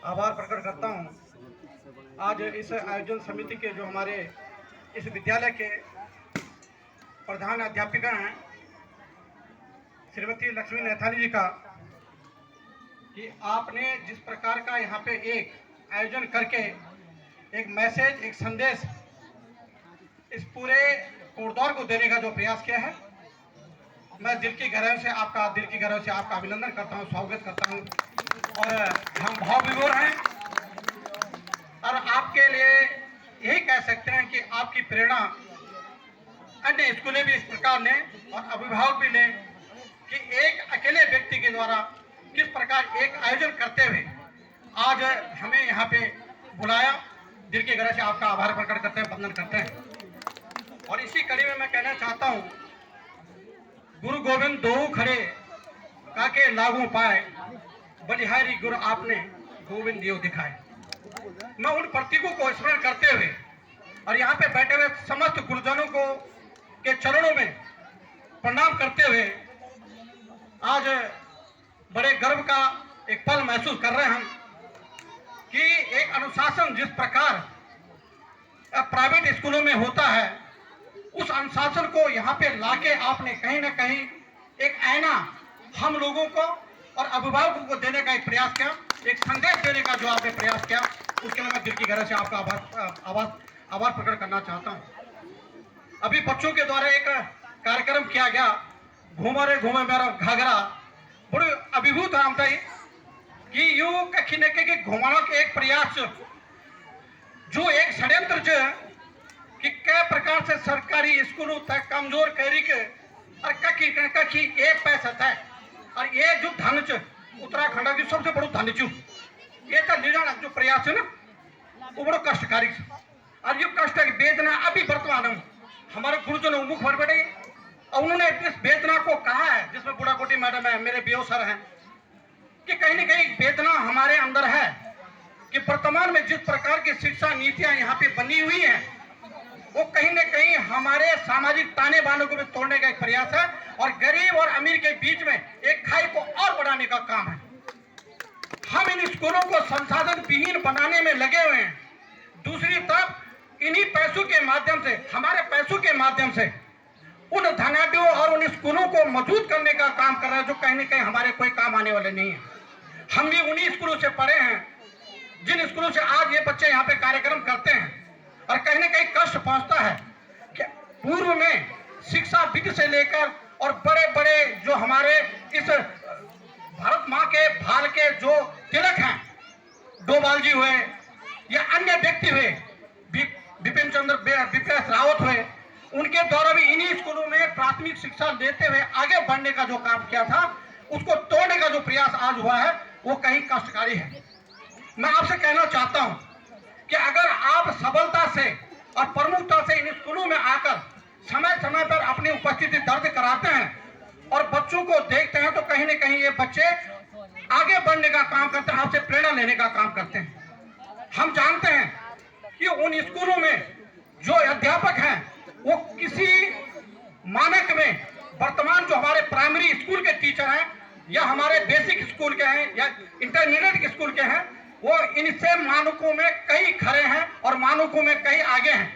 आभार प्रकट करता हूँ। आज इस आयोजन समिति के जो हमारे इस विद्यालय के प्रधान अध्यापिका हैं श्रीमती लक्ष्मी नैथानी जी का, कि आपने जिस प्रकार का यहाँ पे एक आयोजन करके एक मैसेज, एक संदेश इस पूरे कोरदौर को देने का जो प्रयास किया है, मैं दिल की गहराई से आपका अभिनंदन करता हूँ, स्वागत करता हूँ। और हम भाव विभोर हैं और आपके लिए यही कह सकते हैं कि आपकी प्रेरणा अन्य स्कूलें भी इस प्रकार लें और अभिभावक भी लें कि एक अकेले व्यक्ति के द्वारा किस प्रकार एक आयोजन करते हुए आज हमें यहाँ पे बुलाया। दिल की गहराई से आपका आभार प्रकट करते हैं, वंदन करते हैं। और इसी कड़ी में मैं कहना चाहता हूँ, गुरु गोविंद दोऊ खड़े काके लागू पाए, बलिहारी गुरु आपने गोविंद देव दिखाए। मैं उन प्रतीकों को स्मरण करते हुए और यहाँ पे बैठे हुए समस्त गुरुजनों को के चरणों में प्रणाम करते हुए आज बड़े गर्व का एक पल महसूस कर रहे हैं हम कि एक अनुशासन जिस प्रकार प्राइवेट स्कूलों में होता है, उस अनुशासन को यहाँ पे लाके आपने कहीं ना कहीं एक आईना हम लोगों को और अभिभावकों को देने का एक प्रयास किया, एक संदेश देने का जो आपने प्रयास किया, उसके लिए मैं दिल की गहराई से आपका आभार प्रकट करना चाहता हूँ। अभी बच्चों के द्वारा एक कार्यक्रम किया गया, घूमा रे घूमे मेरा घाघरा, बड़े अभिभूत हम थे कि यू कखी न के घुमाना के एक प्रयास जो एक षड्यंत्र कि कै प्रकार से सरकारी स्कूलों तक कमजोर करी के और कखी एक पैसा था और ये जो धन उत्तराखंड की सबसे बड़ो धन ये तो निर्णय जो प्रयास है ना, वो बड़ो कष्टकारी और ये कष्ट वेदना अभी वर्तमान हमारे गुरुजनों मुख भर बैठे और उन्होंने इस वेदना को कहा है, जिसमें बुढ़ा कोटी मैडम है, मेरे बीओ सर हैं, कि कहीं ना कहीं वेदना हमारे अंदर है कि वर्तमान में जिस प्रकार की शिक्षा नीतियां यहाँ पे बनी हुई हैं, वो कहीं न कहीं हमारे सामाजिक ताने बाने को भी तोड़ने का एक प्रयास है और गरीब और अमीर के बीच में एक खाई को और बढ़ाने का काम है। हम इन स्कूलों को संसाधन विहीन बनाने में लगे हुए हैं। दूसरी तरफ इन्हीं पैसों के माध्यम से, हमारे पैसों के माध्यम से उन धनाढ़ियों और उन स्कूलों को मजबूत करने का काम कर रहे हैं जो कहीं न कहीं हमारे कोई काम आने वाले नहीं है। हम भी उन्हीं स्कूलों से पढ़े हैं जिन स्कूलों से आज ये बच्चे यहाँ पे कार्यक्रम करते हैं और कहीं ना कहीं कष्ट पहुंचता है कि पूर्व में शिक्षा विधि से लेकर और बड़े बड़े जो हमारे इस भारत माँ के भाल के जो तिलक हैं, डोभाल जी हुए या अन्य व्यक्ति हुए, बिपिन चंद्र रावत हुए, उनके द्वारा भी इन्हीं स्कूलों में प्राथमिक शिक्षा लेते हुए आगे बढ़ने का जो काम किया था, उसको तोड़ने का जो प्रयास आज हुआ है, वो कहीं कष्टकारी है। मैं आपसे कहना चाहता हूं कि अगर आप सबलता से और प्रमुखता से इन स्कूलों में आकर समय समय पर अपनी उपस्थिति दर्ज कराते हैं और बच्चों को देखते हैं, तो कहीं न कहीं ये बच्चे आगे बढ़ने का काम करते हैं, आपसे प्रेरणा लेने का काम करते हैं। हम जानते हैं कि उन स्कूलों में जो अध्यापक हैं वो किसी मानक में, वर्तमान जो हमारे प्राइमरी स्कूल के टीचर हैं या हमारे बेसिक स्कूल के हैं या इंटरमीडिएट स्कूल के हैं, वो इनसे मानकों में कई खड़े हैं और मानकों में कई आगे हैं।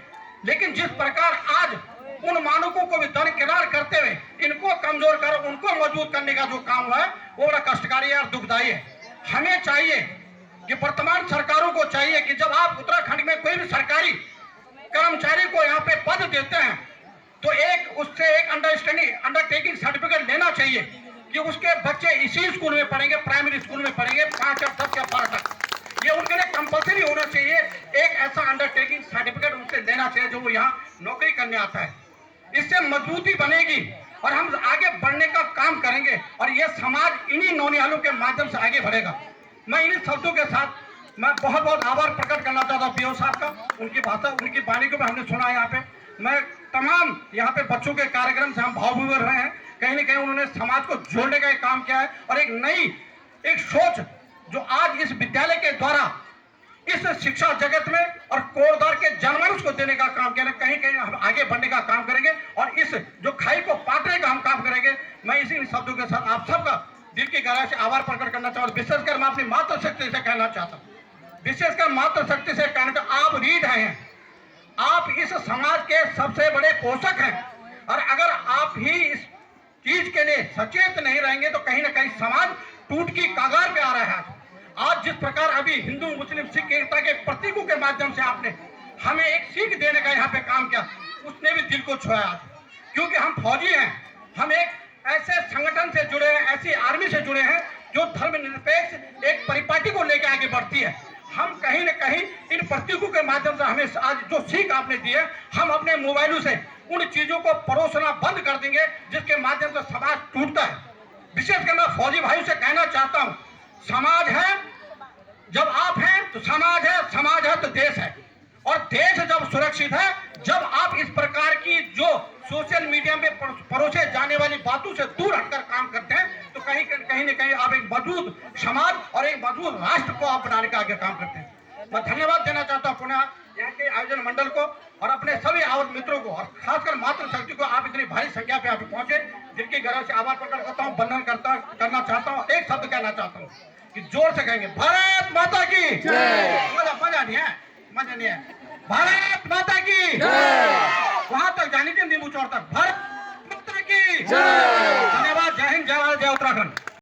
लेकिन जिस प्रकार आज उन मानकों को भी दरकिनार करते हुए इनको कमजोर कर उनको मजबूत करने का जो काम हुआ है, वो बड़ा कष्टकारी और दुखदायी है। हमें चाहिए कि वर्तमान सरकारों को चाहिए कि जब आप उत्तराखंड में कोई भी सरकारी कर्मचारी को यहाँ पे पद देते हैं, तो एक उससे एक अंडरटेकिंग सर्टिफिकेट लेना चाहिए कि उसके बच्चे इसी स्कूल में पढ़ेंगे, प्राइमरी स्कूल में पढ़ेंगे 5 या 10 या 12 तक। ये उनके लिए कंपल्सरी होना चाहिए, एक ऐसा अंडरटेकिंग सर्टिफिकेट उनसे लेना चाहिए जो वो यहाँ नौकरी करने आता है। इससे मजबूती बनेगी और हम आगे बढ़ने का काम करेंगे और ये समाज इन्हीं नौनिहालों के माध्यम से आगे बढ़ेगा। मैं इन्हीं शब्दों के साथ मैं बहुत बहुत आभार प्रकट करना चाहता हूँ पीओ साहब का, उनकी भाषा, उनकी वाणी को भी हमने सुना है यहाँ पे। मैं तमाम यहाँ पे बच्चों के कार्यक्रम से हम भाव विभोर रहे हैं, कहीं ना कहीं उन्होंने समाज को जोड़ने का एक काम किया है और एक नई एक सोच जो आज इस विद्यालय के द्वारा इस शिक्षा जगत में और कोरदौर के जनमानस को देने का काम किया, कहीं कहीं हम आगे बढ़ने का काम करेंगे और इस जो खाई को पाटने का हम काम करेंगे। मैं इसी शब्दों के साथ आप सबका दिल की गहराई से आभार प्रकट करना चाहूँ। विशेषकर मैं अपनी मातृशक्ति से कहना चाहता हूँ विशेषकर मातृशक्ति से कहने का आप रीढ़ हैं, आप इस समाज के सबसे बड़े पोषक हैं, और अगर आप ही इस चीज के लिए सचेत नहीं रहेंगे तो कहीं ना कहीं समाज टूट की कगार पे आ रहा है। आज जिस प्रकार अभी हिंदू मुस्लिम सिख एकता के प्रतीकों के माध्यम से आपने हमें एक सीख देने का यहाँ पे काम किया, उसने भी दिल को छुआ। क्योंकि हम फौजी हैं, हम एक ऐसे संगठन से जुड़े हैं, ऐसी आर्मी से जुड़े हैं जो धर्मनिरपेक्ष एक परिपाटी को लेकर आगे बढ़ती है। हम कहीं न कहीं इन प्रतीकों के माध्यम से हमें आज जो सीख आपने दी है, हम अपने मोबाइलों से उन चीजों को परोसना बंद कर देंगे जिसके माध्यम से समाज टूटता है। विशेषकर मैं फौजी भाइयों से कहना चाहता हूं, समाज है जब आप हैं तो समाज है तो देश है, और देश जब सुरक्षित है जब आप इस प्रकार की जो सोशल मीडिया में परोसे जाने वाली बातों से दूर हटकर काम करते हैं तो कहीं न कहीं आप एक मजबूत समाज और एक मजबूत राष्ट्र को आप बनाने का आगे काम करते हैं। मैं धन्यवाद देना चाहता हूँ पुनः यहाँ के आयोजन मंडल को और अपने सभी आवत मित्रों को, और खासकर मातृशक्ति को। आप इतनी भारी संख्या पे आप पहुंचे, जिनकी गरज से आभार प्रकट करता हूँ, वंदन करना चाहता हूँ। एक शब्द कहना चाहता हूँ कि जोर से कहेंगे, भारत माता की मजा नहीं है, भारत माता की, वहां तक जाने के नींबू चौड़ तक, भारत माता की।